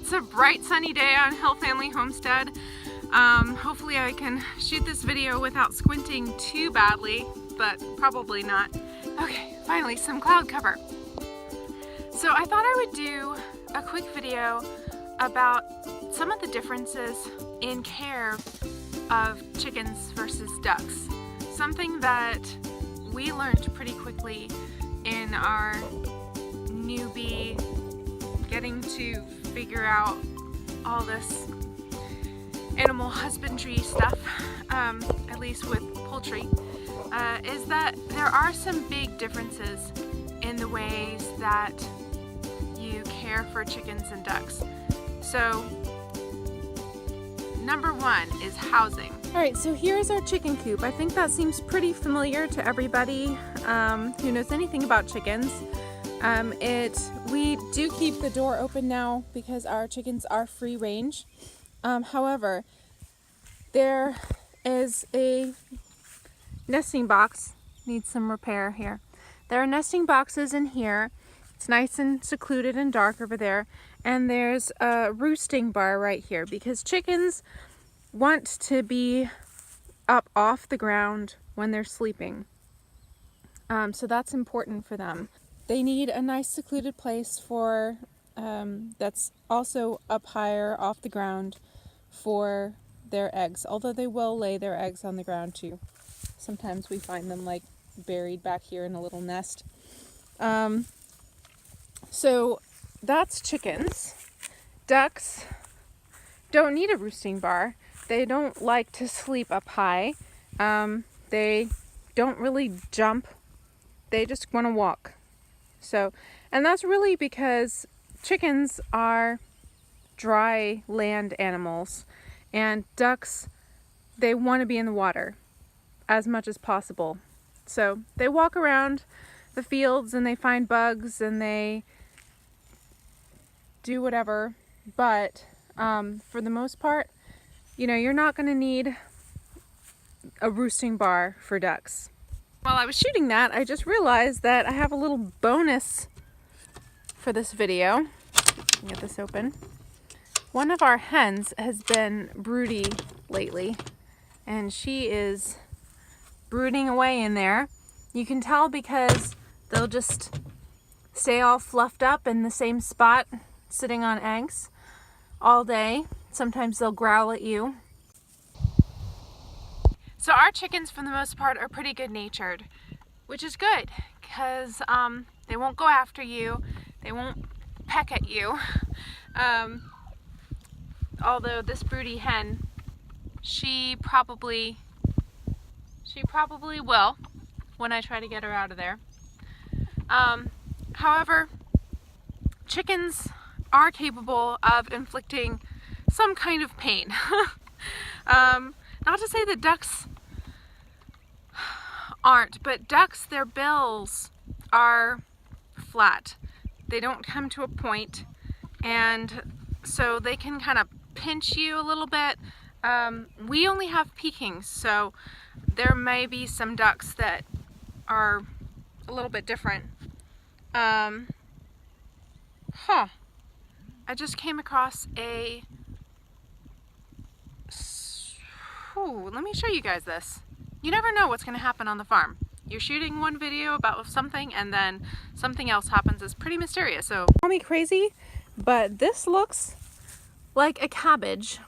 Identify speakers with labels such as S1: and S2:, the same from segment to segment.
S1: It's a bright sunny day on Hill Family Homestead. Hopefully I can shoot this video without squinting too badly, but probably not. Okay, finally some cloud cover. So I thought I would do a quick video about some of the differences in care of chickens versus ducks. Something that we learned pretty quickly in our newbie getting to figure out all this animal husbandry stuff, at least with poultry, is that there are some big differences in the ways that you care for chickens and ducks. So, number one is housing. Alright, so here's our chicken coop. I think that seems pretty familiar to everybody who knows anything about chickens. We do keep the door open now because our chickens are free range. However, there is a nesting box, needs some repair here. There are nesting boxes in here. It's nice and secluded and dark over there. And there's a roosting bar right here because chickens want to be up off the ground when they're sleeping. So that's important for them. They need a nice secluded place for that's also up higher off the ground for their eggs, although they will lay their eggs on the ground too. Sometimes we find them like buried back here in a little nest. So that's chickens. Ducks don't need a roosting bar. They don't like to sleep up high. They don't really jump. They just want to walk. So, and that's really because chickens are dry land animals, and ducks, they want to be in the water as much as possible. So they walk around the fields and they find bugs and they do whatever, but for the most part, you know, you're not going to need a roosting bar for ducks. While I was shooting that, I just realized that I have a little bonus for this video. Get this open. One of our hens has been broody lately, and she is brooding away in there. You can tell because they'll just stay all fluffed up in the same spot, sitting on eggs all day. Sometimes they'll growl at you. So our chickens, for the most part, are pretty good-natured, which is good because they won't go after you, they won't peck at you. Although this broody hen, she probably will when I try to get her out of there. However, chickens are capable of inflicting some kind of pain. Not to say that ducks aren't, but ducks, their bills are flat. They don't come to a point, and so they can kind of pinch you a little bit. We only have Pekings, so there may be some ducks that are a little bit different. I just came across a... Ooh, let me show you guys this. You never know what's going to happen on the farm. You're shooting one video about something and then something else happens. It's pretty mysterious. So call me crazy, but this looks like a cabbage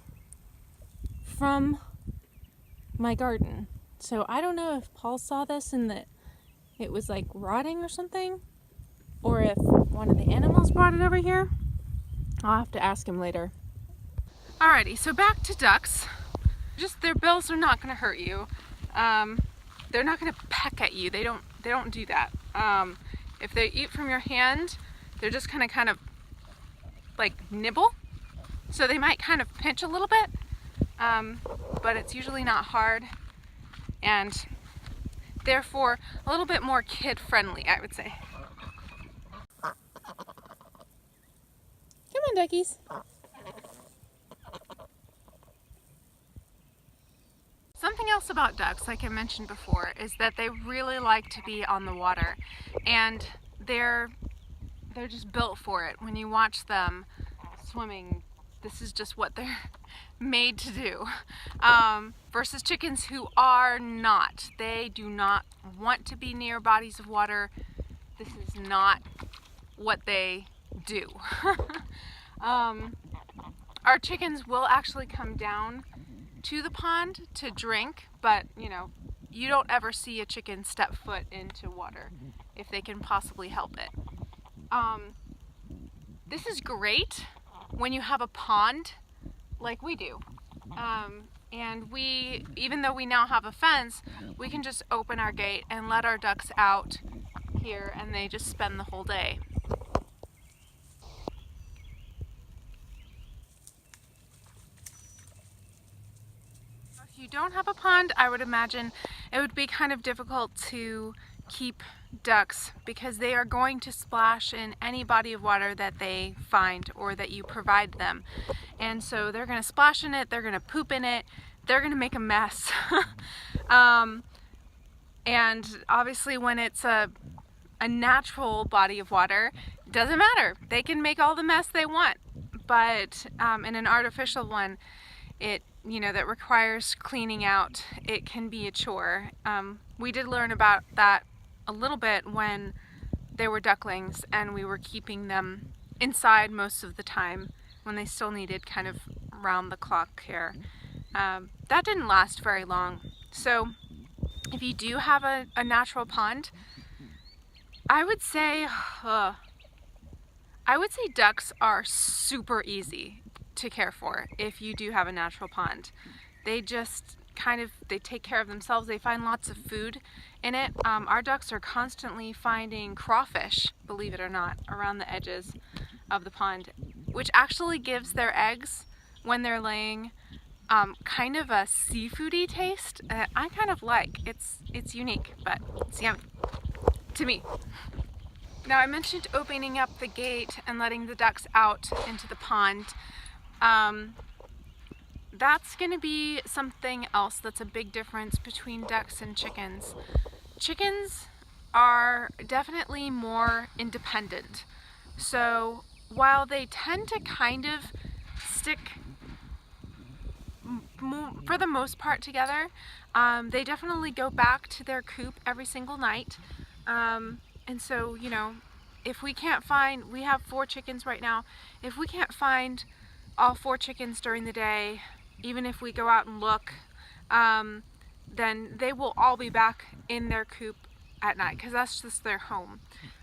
S1: from my garden. So I don't know if Paul saw this and that it was like rotting or something, or if one of the animals brought it over here. I'll have to ask him later. Alrighty, so back to ducks. Just their bills are not going to hurt you. They're not going to peck at you. They don't do that. If they eat from your hand, they're just kind of like nibble. So they might kind of pinch a little bit, but it's usually not hard, and therefore a little bit more kid-friendly, I would say. Come on, duckies. Something else about ducks, like I mentioned before, is that they really like to be on the water, and they're just built for it. When you watch them swimming this is just what they're made to do. Versus chickens who are not. They do not want to be near bodies of water. This is not what they do. Our chickens will actually come down to the pond to drink, but you know, you don't ever see a chicken step foot into water if they can possibly help it. This is great when you have a pond like we do. And we, even though we now have a fence, we can just open our gate and let our ducks out here and they just spend the whole day. If you don't have a pond, I would imagine it would be kind of difficult to keep ducks because they are going to splash in any body of water that they find or that you provide them. And so they're going to splash in it, they're going to poop in it, they're going to make a mess. And obviously when it's a natural body of water, it doesn't matter. They can make all the mess they want. But in an artificial one, that requires cleaning out, it can be a chore. We did learn about that a little bit when they were ducklings and we were keeping them inside most of the time when they still needed kind of round the clock care. That didn't last very long. So if you do have a natural pond, I would say ducks are super easy to care for if you do have a natural pond. They just they take care of themselves. They find lots of food in it. Our ducks are constantly finding crawfish, believe it or not, around the edges of the pond, which actually gives their eggs, when they're laying, kind of a seafoody taste. I kind of like. It's unique, but it's yummy to me. Now, I mentioned opening up the gate and letting the ducks out into the pond. That's going to be something else that's a big difference between ducks and chickens. Chickens are definitely more independent. So while they tend to kind of stick for the most part together, they definitely go back to their coop every single night. And so, if we can't find, we have 4 chickens right now, if we can't find all 4 chickens during the day, even if we go out and look, then they will all be back in their coop at night because that's just their home.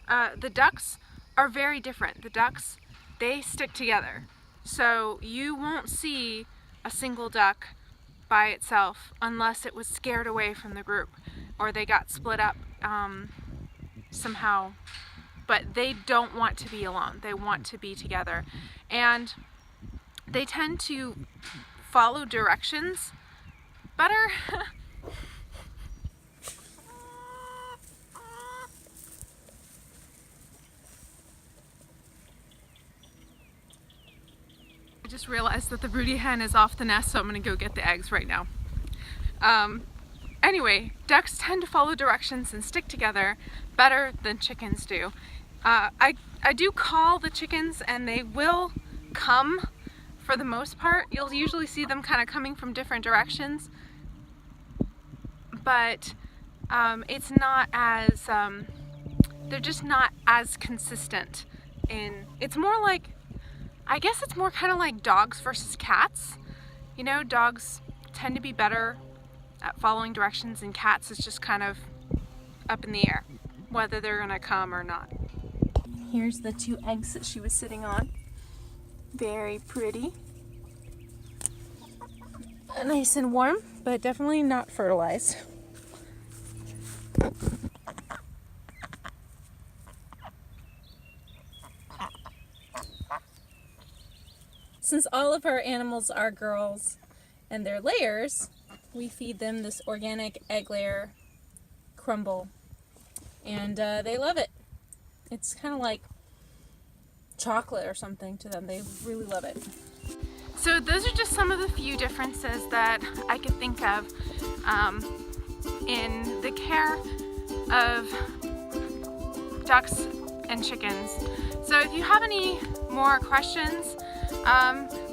S1: The ducks are very different. The ducks, they stick together. So you won't see a single duck by itself unless it was scared away from the group or they got split up somehow. But they don't want to be alone. They want to be together. And they tend to follow directions better. I just realized that the broody hen is off the nest, so I'm going to go get the eggs right now. Anyway, ducks tend to follow directions and stick together better than chickens do. I do call the chickens and they will come for the most part. You'll usually see them kind of coming from different directions, but it's not as, they're just not as consistent it's more like, I guess it's more kind of like dogs versus cats. Dogs tend to be better at following directions and cats is just kind of up in the air, whether they're gonna come or not. Here's the 2 eggs that she was sitting on. Very pretty. Nice and warm, but definitely not fertilized. Since all of our animals are girls and they're layers, we feed them this organic egg layer crumble. And they love it. It's kind of like chocolate or something to them. They really love it. So those are just some of the few differences that I could think of in the care of ducks and chickens. So if you have any more questions,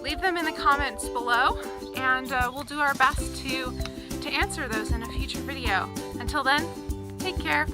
S1: leave them in the comments below, and we'll do our best to answer those in a future video. Until then, take care.